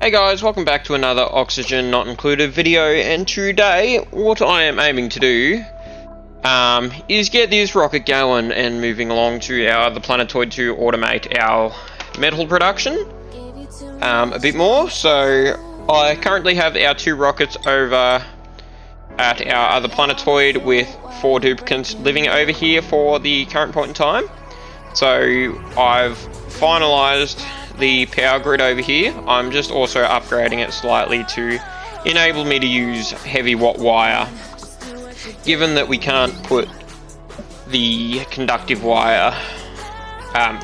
Hey guys, welcome back to another Oxygen Not Included video, and today what I am aiming to do is get this rocket going and moving along to the Planetoid to automate our metal production a bit more. So I currently have our 2 rockets over at our other Planetoid with 4 duplicates living over here for the current point in time. So I've finalized the power grid over here. I'm just also upgrading it slightly to enable me to use heavy watt wire, given that we can't put the conductive wire,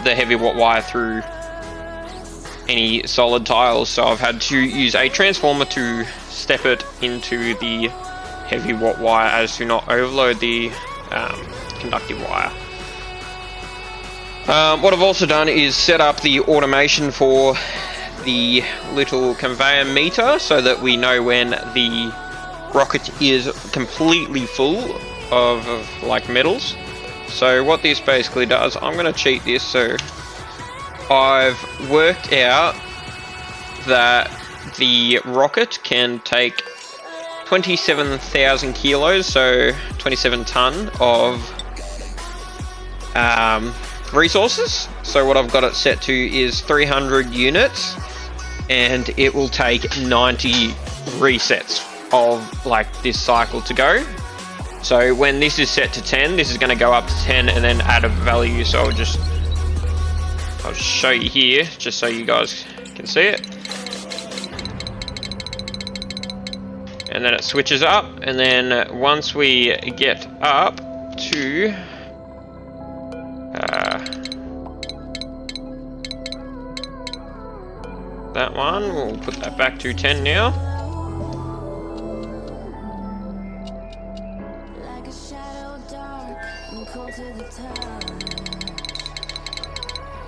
the heavy watt wire through any solid tiles, so I've had to use a transformer to step it into the heavy watt wire as to not overload the conductive wire. What I've also done is set up the automation for the little conveyor meter so that we know when the rocket is completely full of like metals. So what this basically does, I'm going to cheat this. So I've worked out that the rocket can take 27,000 kilos, so 27 ton of resources. So what I've got it set to is 300 units, and it will take 90 resets of like this cycle to go. So when this is set to 10, this is going to go up to 10 and then add a value. So I'll show you here just so you guys can see it. And then it switches up, and then once we get up to that one, we'll put that back to 10 now.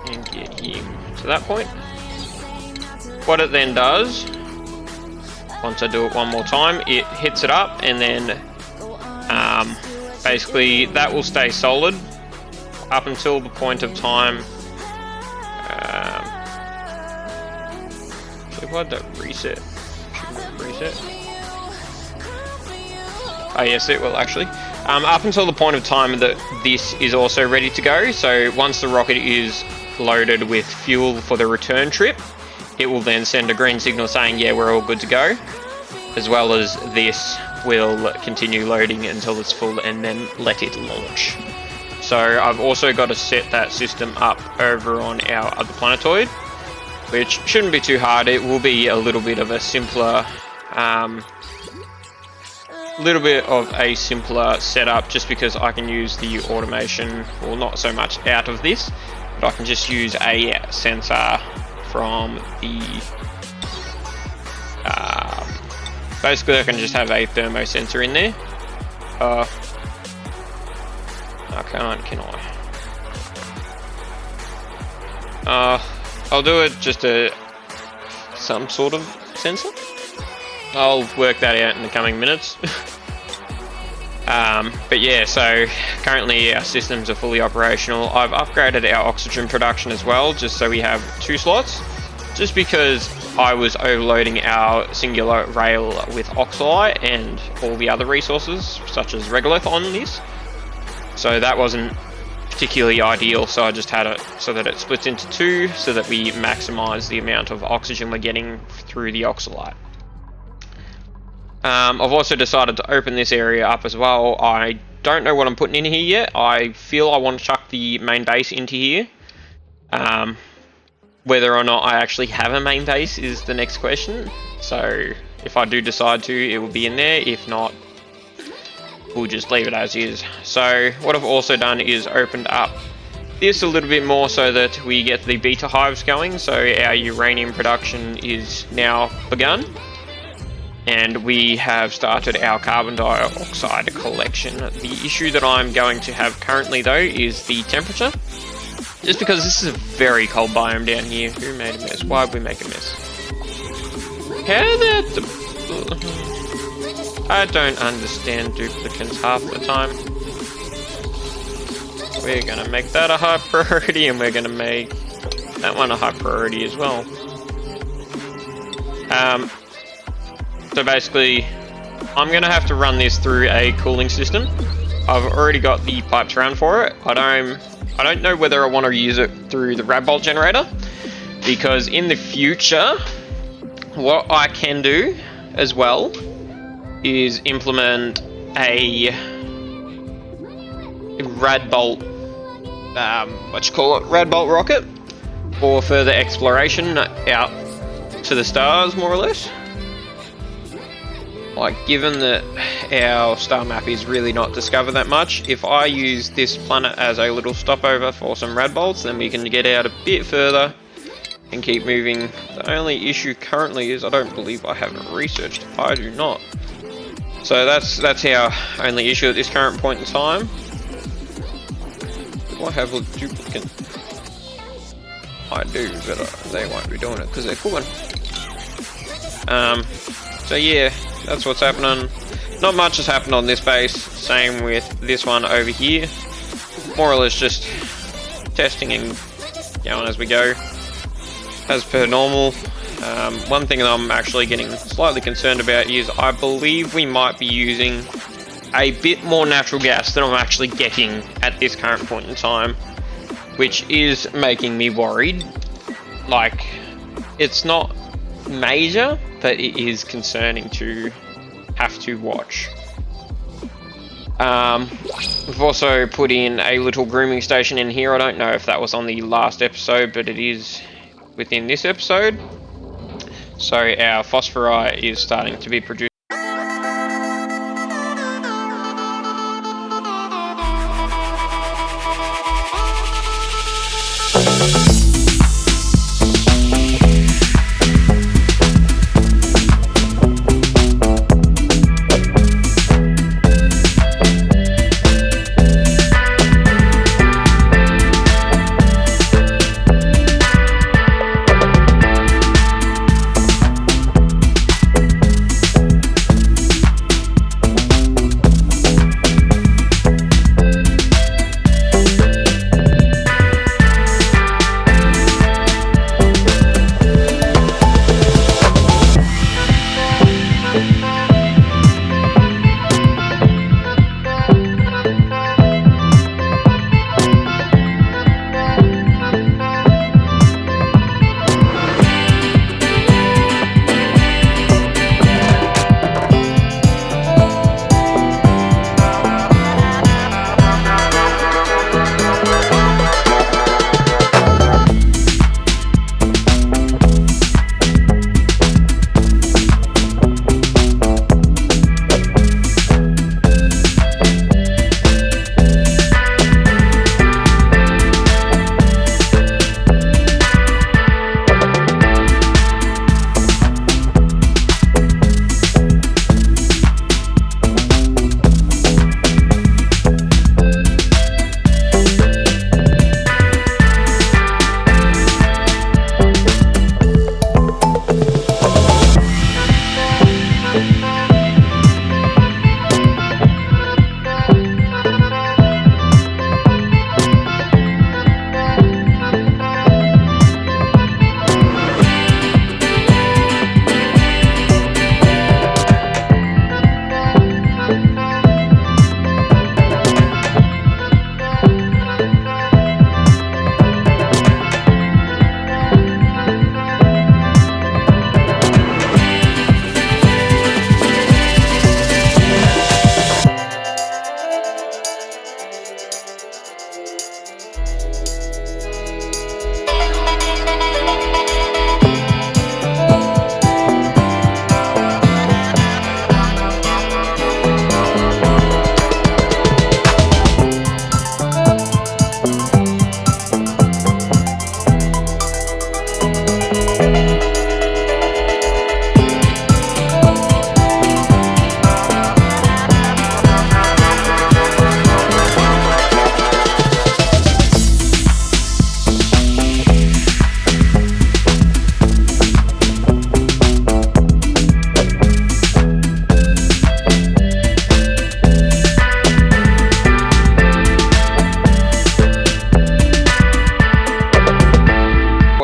And get him to that point. What it then does, once I do it one more time, it hits it up, and then basically that will stay solid up until the point of time. Why'd that reset? Shouldn't reset. Oh yes, it will actually. Up until the point of time that this is also ready to go. So once the rocket is loaded with fuel for the return trip, it will then send a green signal saying, yeah, we're all good to go. As well as this will continue loading until it's full and then let it launch. So I've also got to set that system up over on our other Planetoid, which shouldn't be too hard. It will be a little bit of a simpler, setup, just because I can use the automation, well, not so much out of this, but I can just use a sensor from the, basically I can just have a thermo sensor in there. I can't, can I? I'll do it just some sort of sensor. I'll work that out in the coming minutes. But yeah, so currently our systems are fully operational. I've upgraded our oxygen production as well, just so we have 2 slots. Just because I was overloading our singular rail with oxalite and all the other resources, such as regolith on this. So that wasn't particularly ideal, so I just had it so that it splits into 2 so that we maximize the amount of oxygen we're getting through the oxalite. I've also decided to open this area up as well. I don't know what I'm putting in here yet. I feel I want to chuck the main base into here. Whether or not I actually have a main base is the next question. So if I do decide to, it will be in there. If not, we'll just leave it as is. So what I've also done is opened up this a little bit more so that we get the beta hives going. So our uranium production is now begun, and we have started our carbon dioxide collection. The issue that I'm going to have currently though is the temperature, just because this is a very cold biome down here. Who made a mess? Why did we make a mess? How that? I don't understand duplicates half the time. We're gonna make that a high priority, and we're gonna make that one a high priority as well. So basically, I'm gonna have to run this through a cooling system. I've already got the pipes around for it. I don't know whether I want to use it through the rad bolt generator, because in the future, what I can do as well is implement a rad bolt, rad bolt rocket for further exploration out to the stars, more or less. Like, given that our star map is really not discovered that much, if I use this planet as a little stopover for some rad bolts, then we can get out a bit further and keep moving. The only issue currently is I don't believe I have it researched. I do not. So that's our only issue at this current point in time. Do I have a duplicate? I do, but they won't be doing it because they're cooling. So yeah, that's what's happening. Not much has happened on this base. Same with this one over here. More or less just testing and going as we go, as per normal. One thing that I'm actually getting slightly concerned about is I believe we might be using a bit more natural gas than I'm actually getting at this current point in time, which is making me worried. Like, it's not major, but it is concerning to have to watch. We've also put in a little grooming station in here. I don't know if that was on the last episode, but it is within this episode. So our phosphorite is starting to be produced.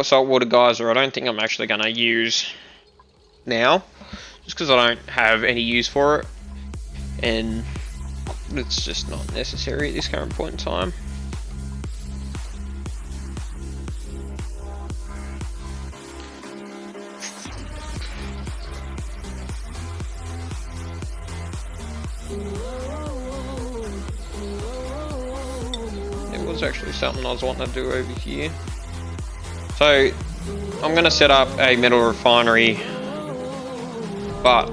Saltwater geyser, I don't think I'm actually going to use now, just because I don't have any use for it, and it's just not necessary at this current point in time. There was actually something I was wanting to do over here. So I'm going to set up a metal refinery, but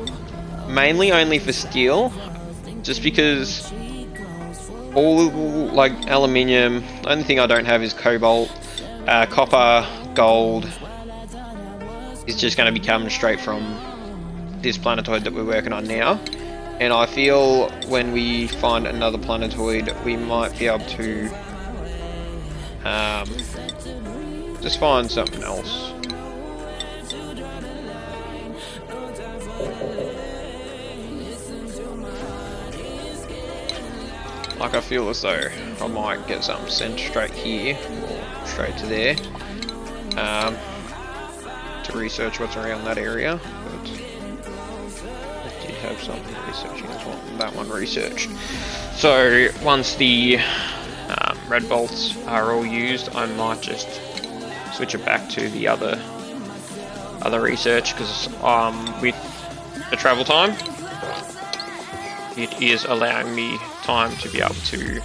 mainly only for steel, just because all like aluminium, the only thing I don't have is cobalt, copper, gold is just going to be coming straight from this planetoid that we're working on now. And I feel when we find another planetoid, we might be able to just find something else. Like, I feel as though I might get something sent straight here, or straight to there, to research what's around that area. But I did have something researching as well, that one researched. So once the red bolts are all used, I might just switch it back to the other research, because with the travel time, it is allowing me time to be able to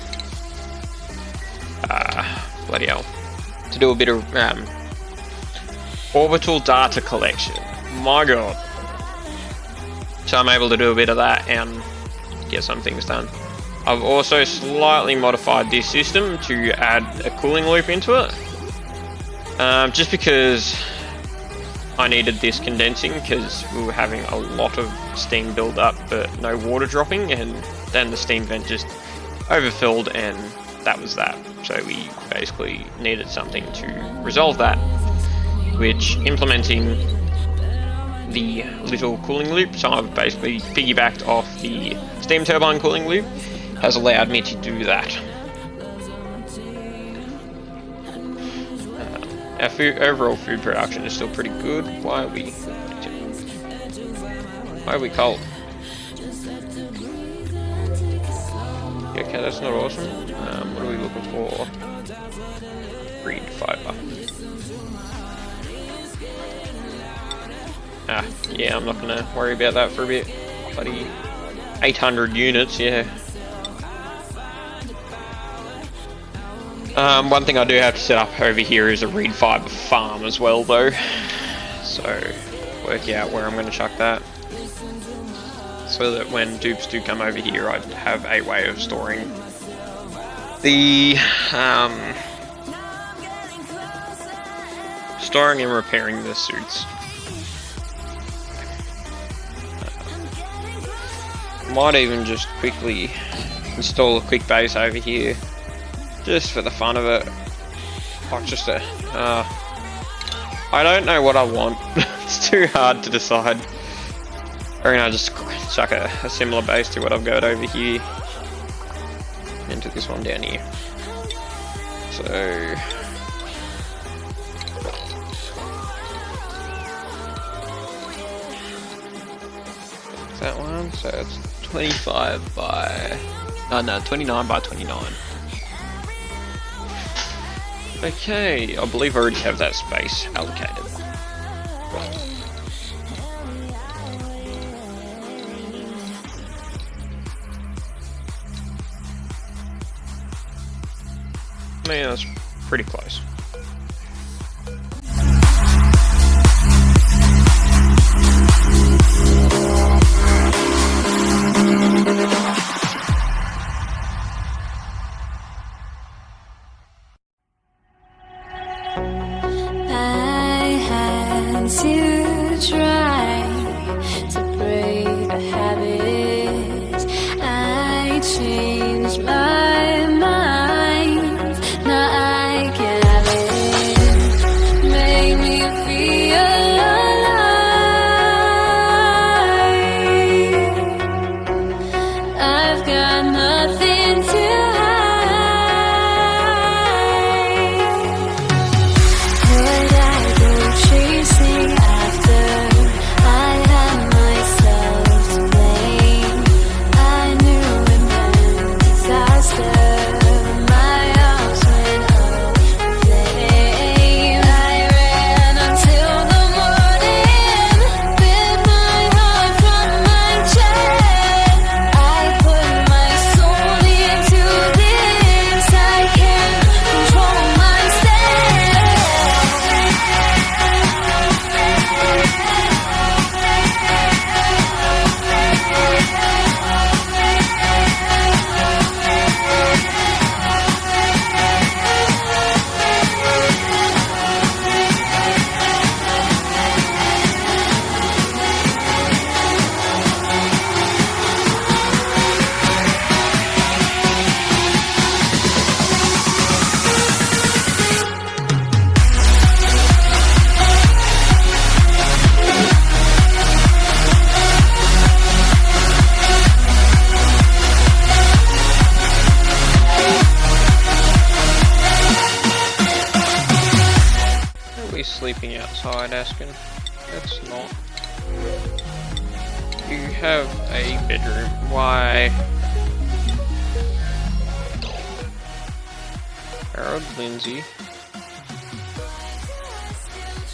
bloody hell, to do a bit of orbital data collection. My god. So I'm able to do a bit of that and get some things done. I've also slightly modified this system to add a cooling loop into it, just because I needed this condensing, because we were having a lot of steam build up but no water dropping, and then the steam vent just overfilled, and that was that. So we basically needed something to resolve that, which implementing the little cooling loop, so I've basically piggybacked off the steam turbine cooling loop, has allowed me to do that. Our overall food production is still pretty good. Why are we cold? Yeah, okay, that's not awesome. What are we looking for? Reed fiber. Yeah, I'm not gonna worry about that for a bit. Bloody 800 units, yeah. One thing I do have to set up over here is a reed fiber farm as well, though. So, work out where I'm going to chuck that, so that when dupes do come over here, I'd have a way of storing the storing and repairing the suits. Might even just quickly install a quick base over here, just for the fun of it. Like just a, I don't know what I want. It's too hard to decide. I reckon I'll just chuck a similar base to what I've got over here into this one down here. So that one, so it's 25 by, oh no, 29 by 29. Okay, I believe I already have that space allocated. Man, that's pretty close. To try to break the habits, I changed my mind. Now I can have it. Make me feel alive. I've got nothing to hide. Would I go chasing after Alright, Askin. That's not. You have a bedroom. Why? Harold Lindsay.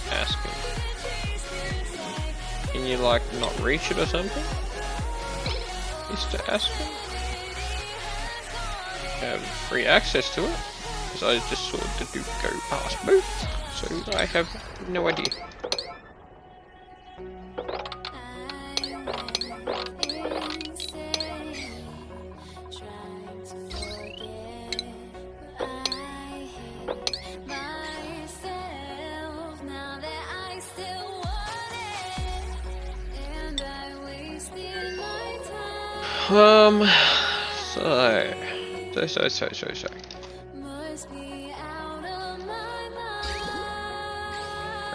Asking. Can you like not reach it or something? Mr. Askin? Have free access to it? Because I just saw the Duke go past both. So I have no idea. So.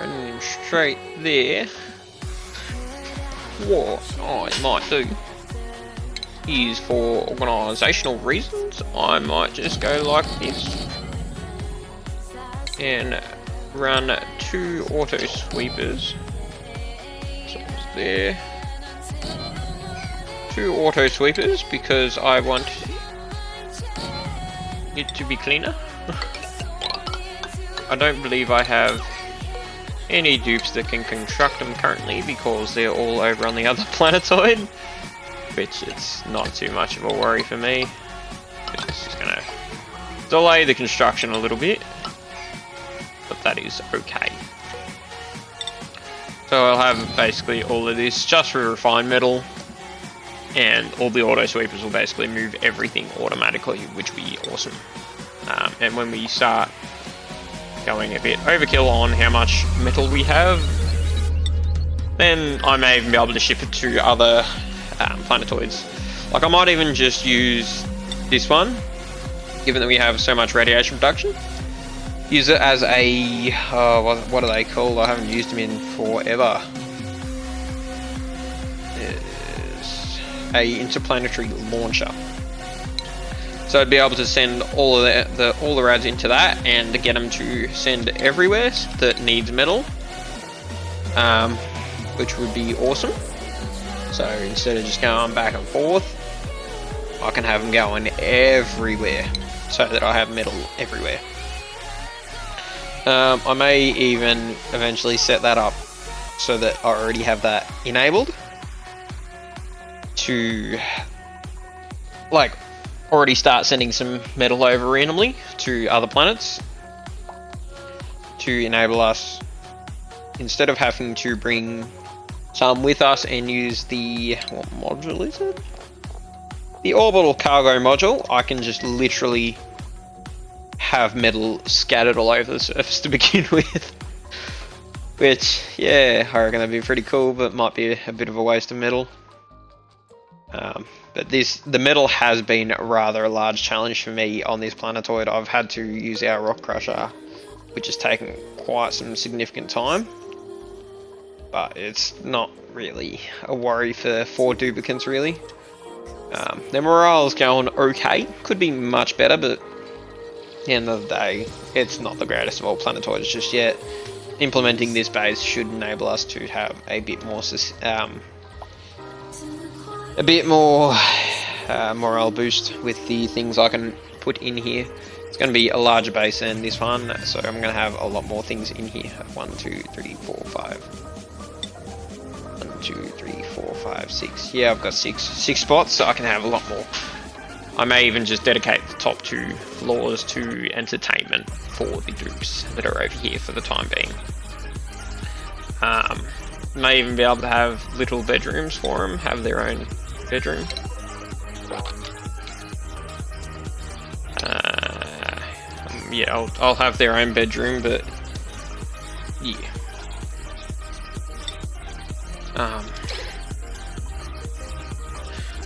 Running straight there. What I might do is, for organisational reasons, I might just go like this and run 2 auto sweepers. So it's there. 2 auto sweepers because I want it to be cleaner. I don't believe I have any dupes that can construct them currently because they're all over on the other planetoid, which it's not too much of a worry for me. It's just gonna delay the construction a little bit, but that is okay. So I'll have basically all of this just for refined metal, and all the auto sweepers will basically move everything automatically, which will be awesome. And when we start going a bit overkill on how much metal we have, then I may even be able to ship it to other planetoids. Like I might even just use this one, given that we have so much radiation production. Use it as a, what are they called? I haven't used them in forever. A interplanetary launcher. So I'd be able to send all of the rads into that and get them to send everywhere that needs metal, which would be awesome. So instead of just going back and forth, I can have them going everywhere, so that I have metal everywhere. I may even eventually set that up so that I already have that enabled to like already start sending some metal over randomly to other planets to enable us, instead of having to bring some with us and use the, what module is it? The orbital cargo module. I can just literally have metal scattered all over the surface to begin with. Which, yeah, I reckon that'd be pretty cool, but might be a bit of a waste of metal. But the metal has been rather a large challenge for me on this planetoid. I've had to use our rock crusher, which has taken quite some significant time. But it's not really a worry for 4 duplicants, really. Their morale's going okay. Could be much better, but at the end of the day, it's not the greatest of all planetoids just yet. Implementing this base should enable us to have a bit more morale boost with the things I can put in here. It's going to be a larger base than this one, so I'm going to have a lot more things in here. 1, 2, 3, 4, 5. 1, 2, 3, 4, 5, 6. Yeah, I've got six spots, so I can have a lot more. I may even just dedicate the top 2 floors to entertainment for the dupes that are over here for the time being. May even be able to have little bedrooms for them, have their own bedroom. Yeah, I'll have their own bedroom, but yeah.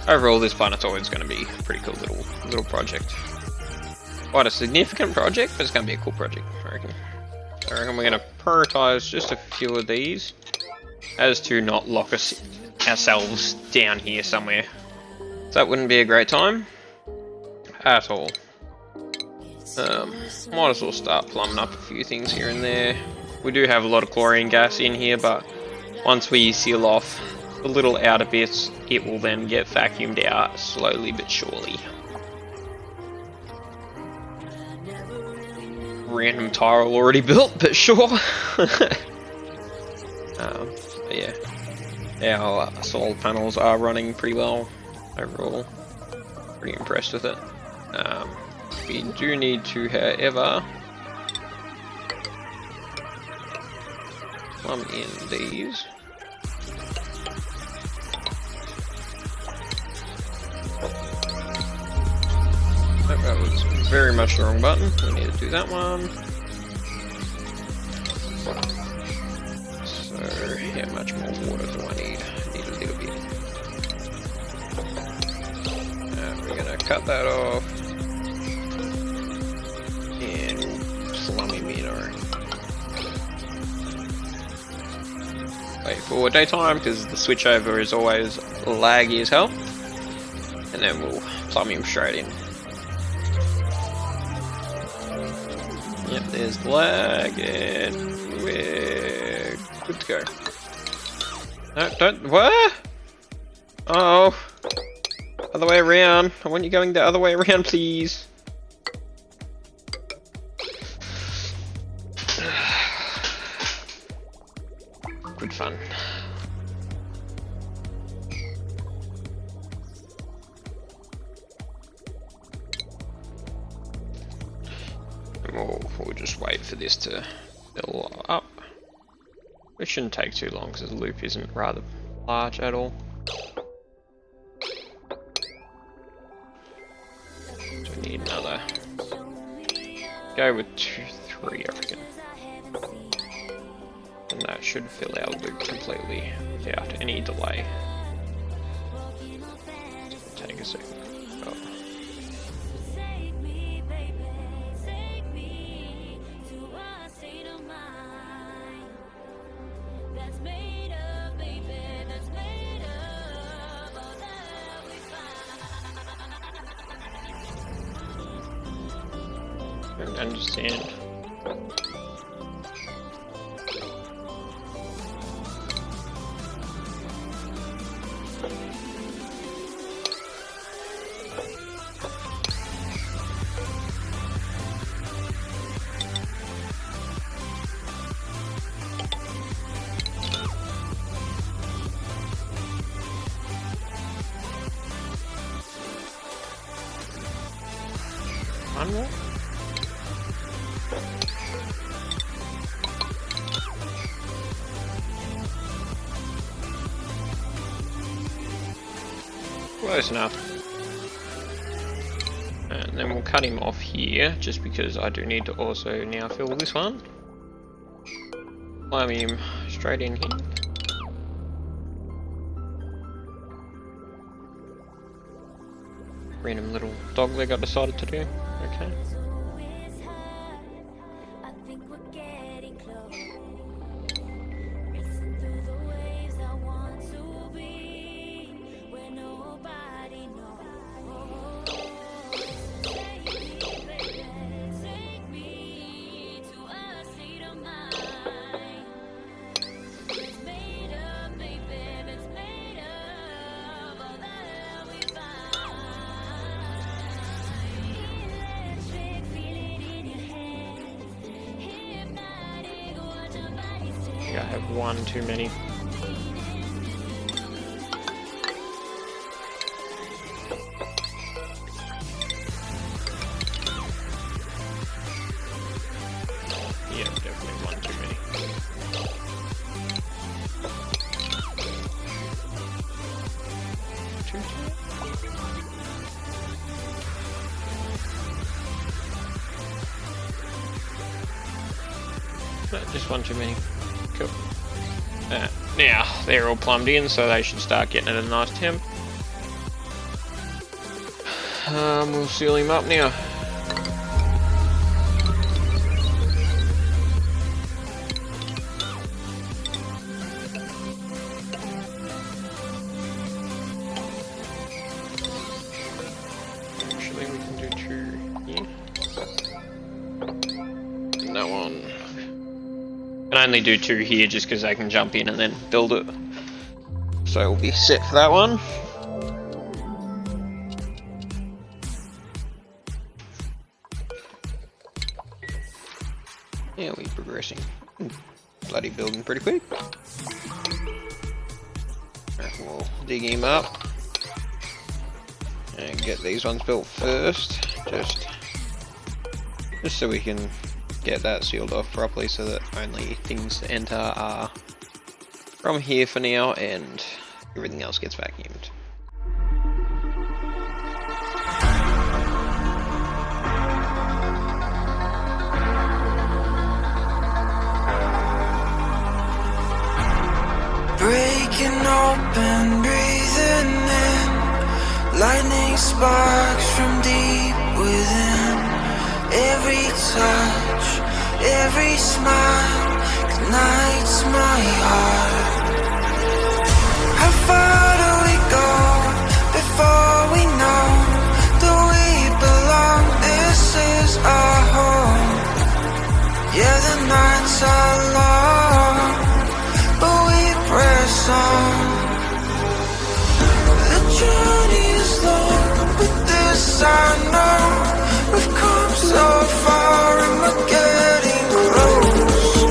Overall, this planetoid is going to be a pretty cool little project. Quite a significant project, but it's going to be a cool project, I reckon. I reckon we're going to prioritize just a few of these, as to not lock ourselves down here somewhere. So that wouldn't be a great time at all. Might as well start plumbing up a few things here and there. We do have a lot of chlorine gas in here, but once we seal off the little outer bits, it will then get vacuumed out slowly but surely. Random tile already built, but sure. But yeah, our solar panels are running pretty well overall. Pretty impressed with it. We do need to, however, plumb in these. That was very much the wrong button. We need to do that one. So, how much more water do I need? I need a little bit. We're gonna cut that off. And plumb him in, alright. Wait for daytime, because the switchover is always laggy as hell. And then we'll plumb him straight in. Yep, there's the lag, and we're good to go. No, don't, what? Oh, other way around. I want you going the other way around, please. Good fun. We'll just wait for this to fill up. It shouldn't take too long because the loop isn't rather large at all. So we need another. Go with 2, 3, I reckon. And that should fill our loop completely without any delay. Take a second. Oh. I don't understand. One more? Close enough. And then we'll cut him off here, just because I do need to also now fill this one. Plumb him straight in here. Random little dog leg I decided to do. Okay. I have one too many. Yeah, definitely one too many. Two too many? No, just one too many. Cool. Now, they're all plumbed in, so they should start getting at a nice temp. We'll seal him up now. Actually, we can do 2 here. No one. Can I I only do 2 here just because I can jump in and then build it. So we'll be set for that one. Yeah, we're progressing. Bloody building pretty quick. Right, we'll dig him up and get these ones built first, just so we can get that sealed off properly, so that only things that enter are from here for now, and everything else gets vacuumed. Breaking open, breathing in, lightning sparks from deep within. Every touch, every smile ignites my heart. How far do we go before we know that we belong? This is our home. Yeah, the nights are long, but we press on. The journey is long, but this I know. We've come so far and we're getting close.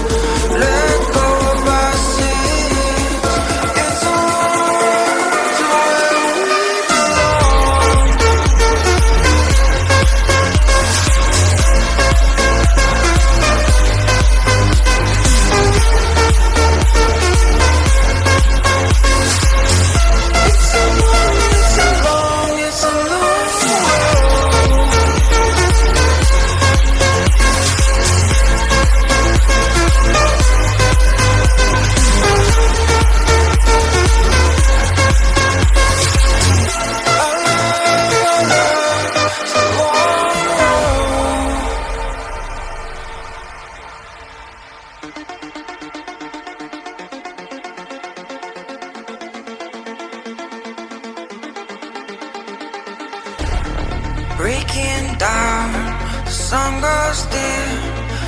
Let go of our sins. It's on to where we belong. It's a long road. Breaking down, the sun goes dim,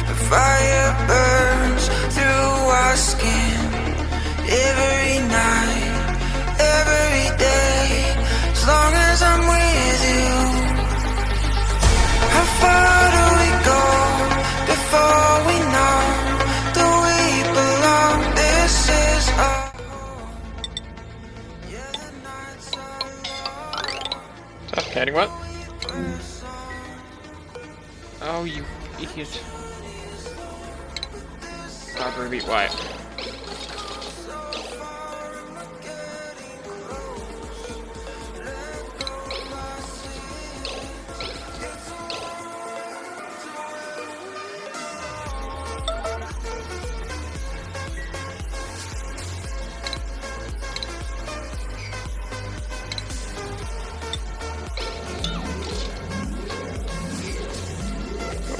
the fire burns through our skin. Every night, every day, as long as I'm with you. How far do we go before we know that we belong? This is our home. Yeah, the nights are long. Suffocating what? Oh, you idiot. God, Ruby, why?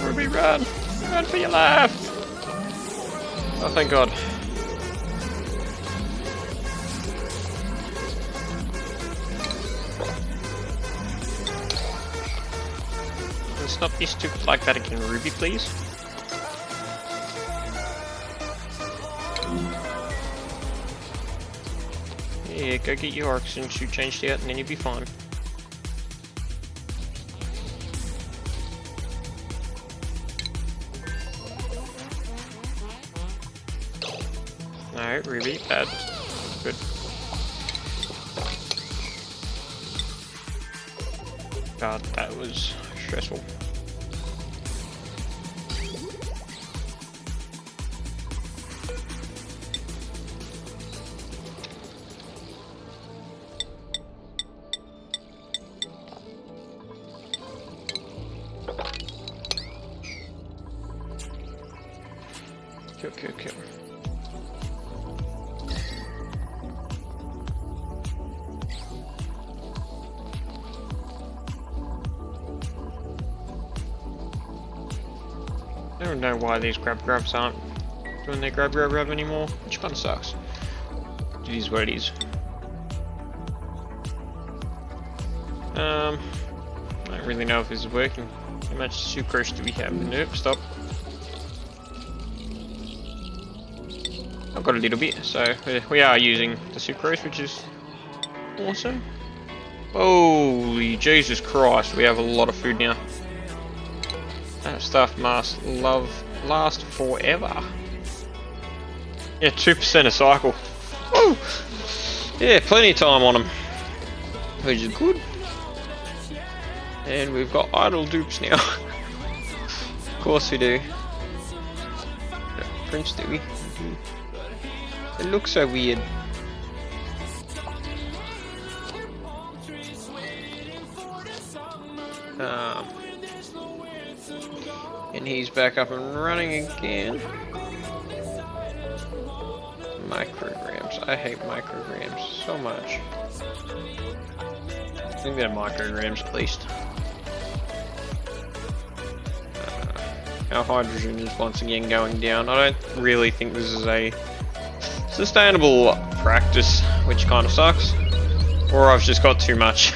Ruby, run! Run for your life! Oh, thank God. Can you stop this stupid like that again, Ruby, please? Yeah, go get your oxygen suit changed out and then you'll be fine. No, Ruby, bad. Good. God, that was stressful. Kill. I don't know why these grabs aren't doing their grab anymore, which kind of sucks. It is what it is. I don't really know if this is working. How much sucrose do we have? Nope, stop. I've got a little bit, so we are using the sucrose, which is awesome. Holy Jesus Christ, we have a lot of food now. That stuff must last forever. Yeah, 2% a cycle. Woo! Yeah, plenty of time on them, which is good. And we've got idle dupes now. Of course we do. Prince, do we? It looks so weird. And he's back up and running again. Micrograms. I hate micrograms so much. I think they're micrograms at least. Our hydrogen is once again going down. I don't really think this is a sustainable practice, which kind of sucks. Or I've just got too much.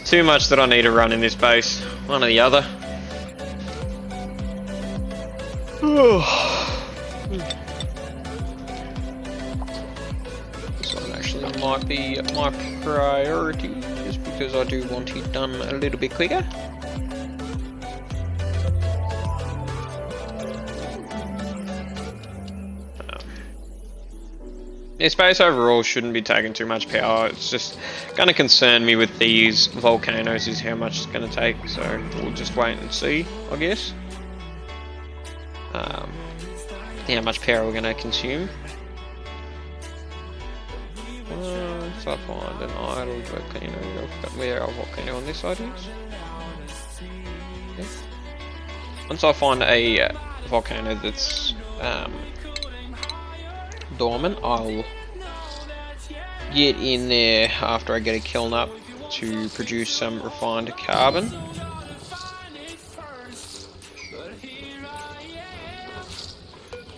Too much that I need to run in this base. One or the other. This one actually might be my priority, just because I do want it done a little bit quicker. This base overall shouldn't be taking too much power. It's just going to concern me with these volcanoes is how much it's going to take, so we'll just wait and see, I guess. How much power we're going to consume. So I find an idle volcano. Where our volcano on this side is. Yeah. Once I find a volcano that's dormant, I'll get in there after I get a kiln up to produce some refined carbon.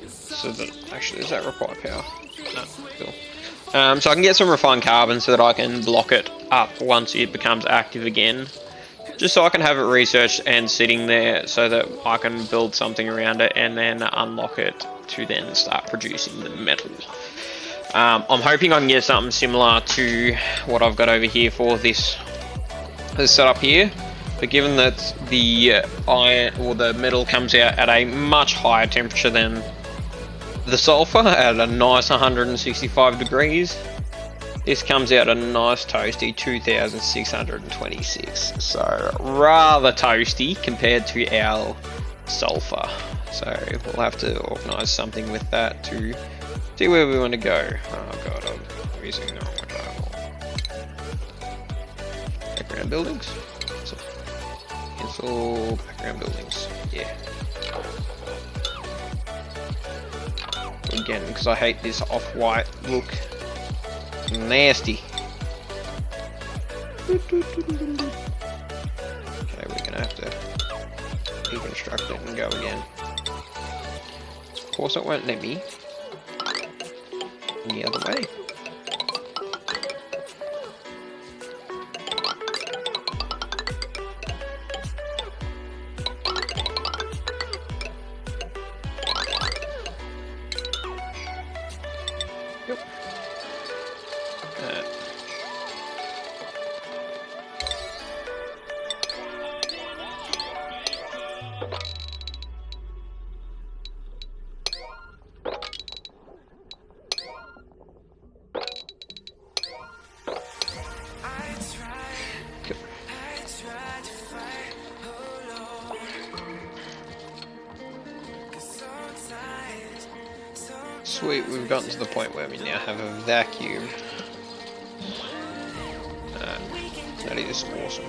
So that actually, does that require power? No, cool. So I can get some refined carbon so that I can block it up once it becomes active again. Just so I can have it researched and sitting there so that I can build something around it and then unlock it to then start producing the metal. I'm hoping I can get something similar to what I've got over here for this setup here. But given that the iron or the metal comes out at a much higher temperature than the sulfur at a nice 165 degrees, this comes out a nice toasty 2626. So rather toasty compared to our sulfur. So we'll have to organise something with that to see where we want to go. Oh god, I'm using the wrong tile. Background buildings. Cancel background buildings. Yeah. Again, because I hate this off-white look. Nasty. Okay, we're gonna have to deconstruct it and go again. Of course it won't let me the other way. Yep. Sweet, we've gotten to the point where we now have a vacuum. That is awesome.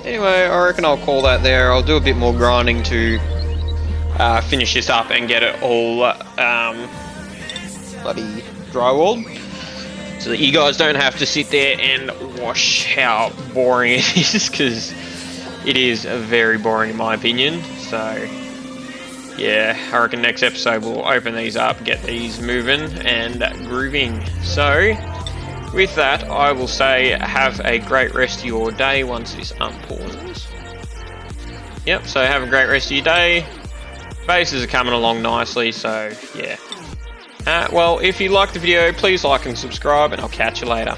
Anyway, I reckon I'll call that there. I'll do a bit more grinding to finish this up and get it all bloody drywalled, so that you guys don't have to sit there and watch how boring it is, because it is very boring in my opinion. So yeah, I reckon next episode we'll open these up, get these moving and grooving. So with that, I will say have a great rest of your day once this unpauses. Yep, so have a great rest of your day. Bases are coming along nicely, so yeah. Well, if you liked the video, please like and subscribe, and I'll catch you later.